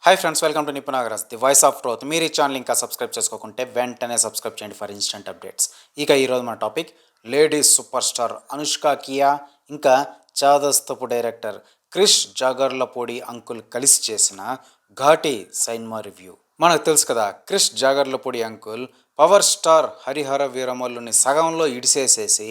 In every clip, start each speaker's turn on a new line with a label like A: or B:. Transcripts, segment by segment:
A: Hi friends, welcome to Nipunagaraj the voice of truth. మీరు ఈ channel ఇంకా సబ్స్క్రైబ్ చేసుకోకుంటే వెంటనే సబ్స్క్రైబ్ చేయండి ఫర్ ఇన్స్టెంట్ అప్డేట్స్. ఇక ఈరోజు మన topic ladies super star Anushka కియా ఇంకా చాదస్తపు డైరెక్టర్ క్రిష్ జాగర్లపూడి అంకుల్ కలిసి చేసిన ఘాటీ సైన్మా రివ్యూ. మనకు తెలుసు కదా, Krish Jagarlapudi uncle power star Harihara వీరమల్లుని సగంలో ఇడిసేసేసి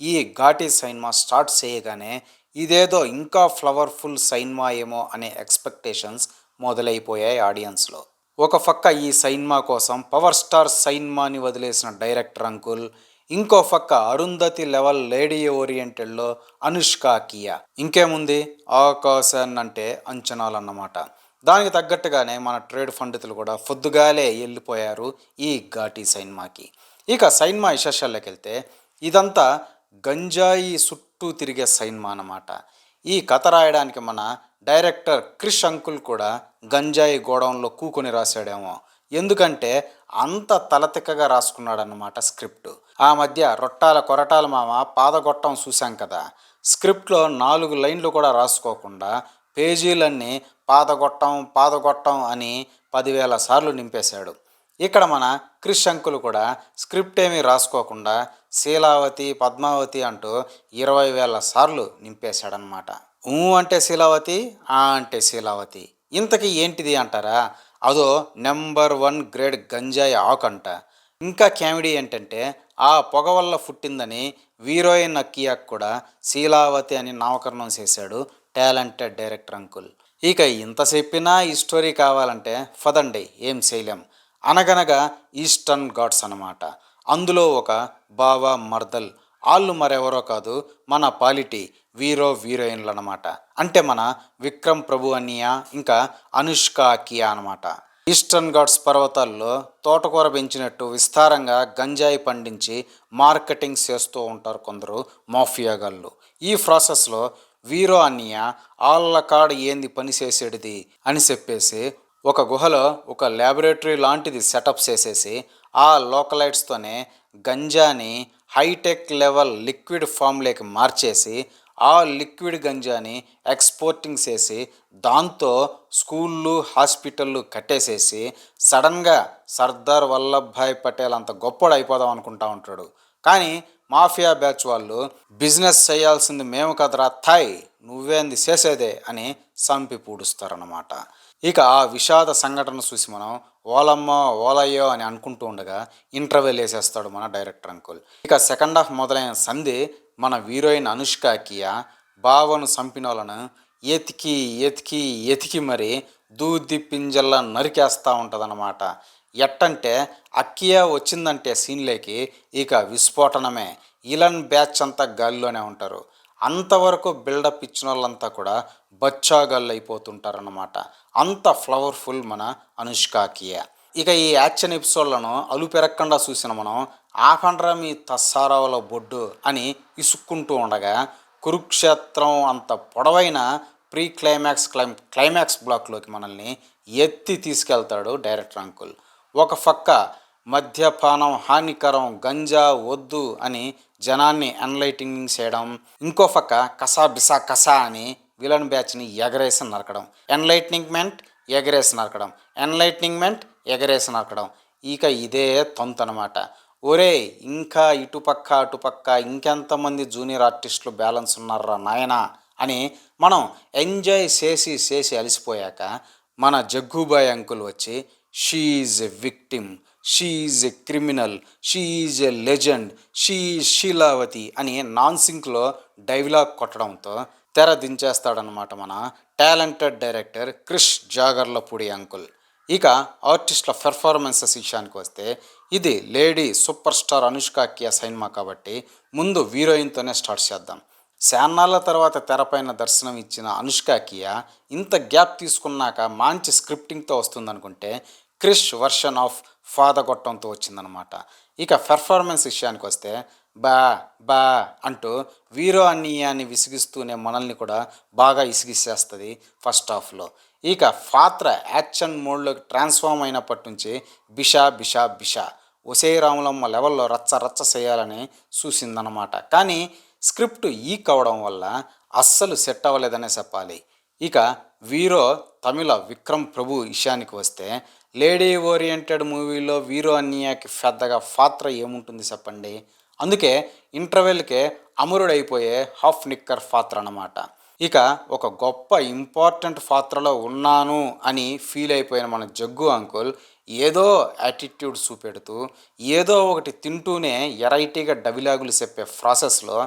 A: ఈ ఘాటీ సైన్మా స్టార్ట్ చేయగానే ఇదేదో ఇంకా ఫ్లవర్ఫుల్ సైన్మా ఏమో అనే ఎక్స్పెక్టేషన్స్ మొదలైపోయాయి ఆడియన్స్లో. ఒక పక్క ఈ సైన్మా కోసం పవర్ స్టార్ సైన్మాని వదిలేసిన డైరెక్టర్ అంకుల్, ఇంకో పక్క అరుంధతి లెవెల్ లేడీ ఓరియంటెడ్లో అనుష్క కియా. ఇంకేముంది, ఆకాశాన్నంటే అంచనాలన్నమాట. దానికి తగ్గట్టుగానే మన ట్రేడ్ పండితులు కూడా పొద్దుగాలే వెళ్ళిపోయారు ఈ ఘాటీ సైన్మాకి. ఇక సైన్మా విశేషాల్లోకి వెళ్తే, ఇదంతా గంజాయి చుట్టూ తిరిగే సైన్మా అన్నమాట. ఈ కథ రాయడానికి మన డైరెక్టర్ క్రిష్ అంకుల్ కూడా గంజాయి గోడౌన్లో కూకొని రాశాడేమో. ఎందుకంటే అంత తలతిక్కగా రాసుకున్నాడన్నమాట స్క్రిప్ట్. ఆ మధ్య రొట్టాల కొరటాల మామ పాదగొట్టం చూశాం కదా, స్క్రిప్ట్లో 4 లైన్లు కూడా రాసుకోకుండా పేజీలన్నీ పాదగొట్టం పాదగొట్టం అని 10,000 సార్లు నింపేశాడు. ఇక్కడ మన క్రిష్ అంకుల్ కూడా స్క్రిప్ట్ ఏమీ రాసుకోకుండా శీలావతి పద్మావతి అంటూ 20,000 సార్లు నింపేశాడనమాట. అంటే శీలావతి, అంటే శీలావతి. ఇంతకీ ఏంటిది అంటారా? అదో నెంబర్ 1 గ్రేడ్ గంజాయి ఆకంట. ఇంకా కామెడీ ఏంటంటే, ఆ పొగ వల్ల పుట్టిందని హీరోయిన్ అక్కియాకు కూడా శీలావతి అని నామకరణం చేశాడు టాలెంటెడ్ డైరెక్టర్ అంకుల్. ఇక ఇంత చెప్పినా ఈ స్టోరీ కావాలంటే పదండి, ఏం చేయలేం. అనగనగా ఈస్టర్న్ ఘాట్స్ అన్నమాట. అందులో ఒక బావా మర్దల్, వాళ్ళు మరెవరో కాదు, మన పాలిటీ హీరోయిన్లు అనమాట. అంటే మన విక్రమ్ ప్రభు అన్నయ్య ఇంకా అనుష్క కియా అనమాట. ఈస్టర్న్ ఘాట్స్ పర్వతాల్లో తోటకూర పెంచినట్టు విస్తారంగా గంజాయి పండించి మార్కెటింగ్ చేస్తూ ఉంటారు కొందరు మాఫియాగాళ్ళు. ఈ ప్రాసెస్లో వీరో అన్నయ్య ఆళ్ళ కాడ ఏంది పని చేసేటిది అని చెప్పేసి ఒక గుహలో ఒక ల్యాబొరేటరీ లాంటిది సెటప్ చేసేసి ఆ లోకలైట్స్తోనే గంజాని హైటెక్ లెవెల్ లిక్విడ్ ఫామ్లోకి మార్చేసి ఆ లిక్విడ్ గంజాని ఎక్స్పోర్టింగ్ చేసి దాంతో స్కూళ్ళు హాస్పిటళ్ళు కట్టేసేసి సడన్గా సర్దార్ వల్లభాయ్ పటేల్ అంత గొప్పడు అయిపోదాం అనుకుంటా ఉంటాడు. కానీ మాఫియా బ్యాచ్ వాళ్ళు బిజినెస్ చేయాల్సింది మేము కదరా థాయ్, నువ్వేంది చేసేదే అని సంపి పూడుస్తారన్నమాట. ఇక ఆ విషాద సంఘటన చూసి మనం ఓలమ్మ ఓలయ్యో అని అనుకుంటూ ఉండగా ఇంటర్వెల్ వేసేస్తాడు మన డైరెక్టర్ అంకుల్. ఇక సెకండ్ హాఫ్ మొదలైన సంధి మన హీరోయిన్ అనుష్క కియా బావను చంపిన వాళ్ళను ఎతికి ఎతికి ఎతికి మరి దూది పింజల్లా నరికేస్తూ ఉంటుందన్నమాట. ఎట్టంటే అక్కియా వచ్చిందంటే సీన్లోకి ఇక విస్ఫోటనమే. ఇలన్ బ్యాచ్ అంతా గాలిలోనే ఉంటారు. అంతవరకు బిల్డప్ ఇచ్చిన వాళ్ళంతా కూడా బచ్చాగాళ్ళు అయిపోతుంటారన్నమాట. అంత ఫ్లవర్ఫుల్ మన అనుష్క కియా. ఇక ఈ యాక్షన్ ఎపిసోడ్లను అలుపెరక్కుండా చూసిన మనం ఆపండ్రా మీ తస్సారావుల బొడ్డు అని ఇసుక్కుంటూ ఉండగా కురుక్షేత్రం అంత పొడవైన ప్రీ క్లైమాక్స్ బ్లాక్లోకి మనల్ని ఎత్తి తీసుకెళ్తాడు డైరెక్టర్ అంకుల్. ఒక పక్క మద్యపానం హానికరం, గంజా వద్దు అని జనాన్ని ఎన్లైటింగ్ చేయడం, ఇంకో పక్క కసా బిసా కసా అని విలన్ బ్యాచ్ని ఎగరేసి నరకడం. ఎన్లైట్నింగ్మెంట్ ఎగరేసి నరకడం, ఎన్లైట్నింగ్మెంట్ ఎగరేసి నరకడం. ఇక ఇదే తొంతనమాట. ఒరే, ఇంకా ఇటుపక్క అటుపక్క ఇంకెంతమంది జూనియర్ ఆర్టిస్టులు బ్యాలెన్స్ ఉన్నారా నాయనా అని మనం ఎంజాయ్ చేసి చేసి అలసిపోయాక మన జగ్గుబాయ్ అంకుల్ వచ్చి she is a victim, she is a criminal, she is a legend, she is Sheelavathi అని నాన్ సింక్లో డైలాగ్ కొట్టడంతో తెర దించేస్తాడనమాట మన talented director Krish Jagarlapudi uncle. ఇక ఆర్టిస్టుల పెర్ఫార్మెన్సెస్ విషయానికి వస్తే, ఇది లేడీ సూపర్ స్టార్ అనుష్క కియా సైన్మా కాబట్టి ముందు హీరోయిన్తోనే స్టార్ట్ చేద్దాం. శాన్నాళ్ళ తర్వాత తెరపైన దర్శనం ఇచ్చిన అనుష్క కియా ఇంత గ్యాప్ తీసుకున్నాక మంచి స్క్రిప్టింగ్తో వస్తుందనుకుంటే క్రిష్ వర్షన్ ఆఫ్ ఫాదగొట్టంతో వచ్చిందనమాట. ఇక పెర్ఫార్మెన్స్ విషయానికి వస్తే బా బా అంటూ వీరో అన్నయ్యాన్ని విసిగిస్తూనే మనల్ని కూడా బాగా ఇసిగిసేస్తుంది ఫస్ట్ హాఫ్లో. ఇక పాత్ర యాక్షన్ మోడ్లోకి ట్రాన్స్ఫార్మ్ అయినప్పటి నుంచి బిషా బిషా బిషా ఒసే రాములమ్మ లెవెల్లో రచ్చ రచ్చ చేయాలని చూసిందనమాట. కానీ స్క్రిప్ట్ ఈక్ అవడం వల్ల అస్సలు సెట్ అవ్వలేదనే చెప్పాలి. ఇక వీరో తమిళ విక్రమ్ ప్రభు విషయానికి వస్తే లేడీ ఓరియంటెడ్ మూవీలో వీరో అన్యాకి పెద్దగా పాత్ర ఏముంటుంది చెప్పండి. అందుకే ఇంటర్వెల్కే అమరుడైపోయే హాఫ్ నిక్కర్ పాత్ర అన్నమాట. ఇక ఒక గొప్ప ఇంపార్టెంట్ పాత్రలో ఉన్నాను అని ఫీల్ అయిపోయిన మన జగ్గు అంకుల్ ఏదో యాటిట్యూడ్ చూపెడుతూ ఏదో ఒకటి తింటూనే ఎరైటీగా డైలాగులు చెప్పే ప్రాసెస్లో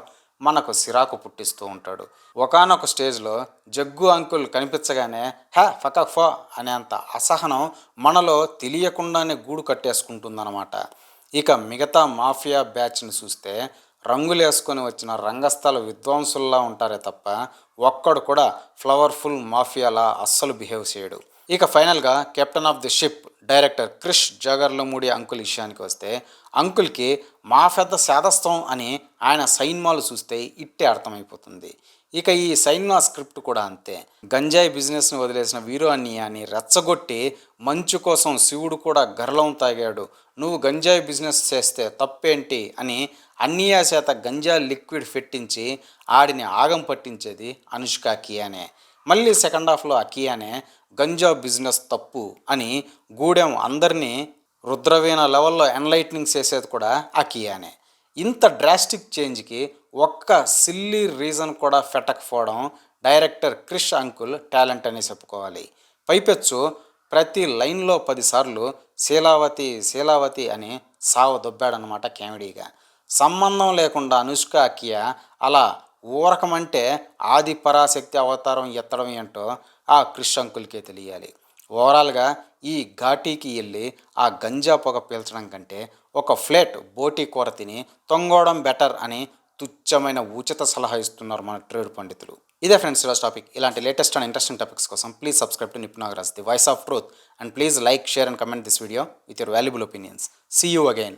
A: మనకు సిరాకు పుట్టిస్తూ ఉంటాడు. ఒకానొక స్టేజ్లో జగ్గు అంకుల్ కనిపించగానే హ్యా ఫకక్ ఫో అనేంత అసహనం మనలో తెలియకుండానే గూడు కట్టేసుకుంటుందన్నమాట. ఇక మిగతా మాఫియా బ్యాచ్ని చూస్తే రంగులేసుకొని వచ్చిన రంగస్థల విద్వాంసుల్లా ఉంటారే తప్ప ఒక్కడు కూడా ఫ్లవర్ఫుల్ మాఫియాలా అస్సలు బిహేవ్ చేయడు. ఇక ఫైనల్గా captain of the ship director Krish Jagarlamudi uncle విషయానికి వస్తే అంకుల్కి మా పెద్ద శాదస్తం అని ఆయన సైన్మాలు చూస్తే ఇట్టే అర్థమైపోతుంది. ఇక ఈ సైన్మా స్క్రిప్ట్ కూడా అంతే. గంజాయి బిజినెస్ని వదిలేసిన వీరు అని రెచ్చగొట్టి మంచు కోసం శివుడు కూడా గర్లం తాగాడు, నువ్వు గంజాయి బిజినెస్ చేస్తే తప్పేంటి అని అన్నయ్య చేత గంజా లిక్విడ్ పెట్టించి ఆడిని ఆగం పట్టించేది అనుష్క కియానే. మళ్ళీ సెకండ్ హాఫ్లో ఆ కియానే గంజా బిజినెస్ తప్పు అని గూడెం అందరినీ రుద్రవీణ లెవెల్లో ఎన్లైట్నింగ్ చేసేది కూడా ఆ కియానే. ఇంత డ్రాస్టిక్ చేంజ్కి ఒక్క సిల్లీ రీజన్ కూడా పెట్టకపోవడం డైరెక్టర్ క్రిష్ అంకుల్ టాలెంట్ అని చెప్పుకోవాలి. పైపెచ్చు ప్రతి లైన్లో 10 సార్లు శీలావతి శీలావతి అని సావ దొబ్బాడనమాట కామెడీగా. సంబంధం లేకుండా అనుష్క అకియా అలా ఊరకమంటే ఆది పరాశక్తి అవతారం ఎత్తడం ఏంటో ఆ క్రిష్ అంకుల్కే తెలియాలి. ఓవరాల్గా ఈ ఘాటీకి వెళ్ళి ఆ గంజా పొగ పీల్చడం కంటే ఒక ఫ్లేట్ బోటీ కూర తిని తొంగోవడం బెటర్ అని తుచ్చమైన ఉచిత సలహా ఇస్తున్నారు మన ట్రేడ్ పండితులు. ఇదే ఫ్రెండ్స్ ఈరోజు టాపిక్. ఇలాంటి లేటెస్ట్ అండ్ ఇంట్రెస్టింగ్ టాపిక్స్ కోసం ప్లీజ్ సబ్స్క్రైబ్ టు నిప్ Nagaraj the voice of truth and please like share and comment this video with your valuable opinions. See you again.